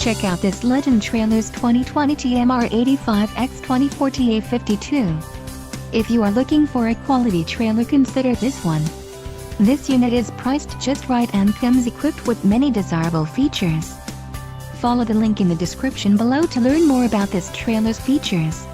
Check out this Legend Trailers 2020 TMR85X24TA52. If you are looking for a quality trailer, consider this one. This unit is priced just right and comes equipped with many desirable features. Follow the link in the description below to learn more about this trailer's features.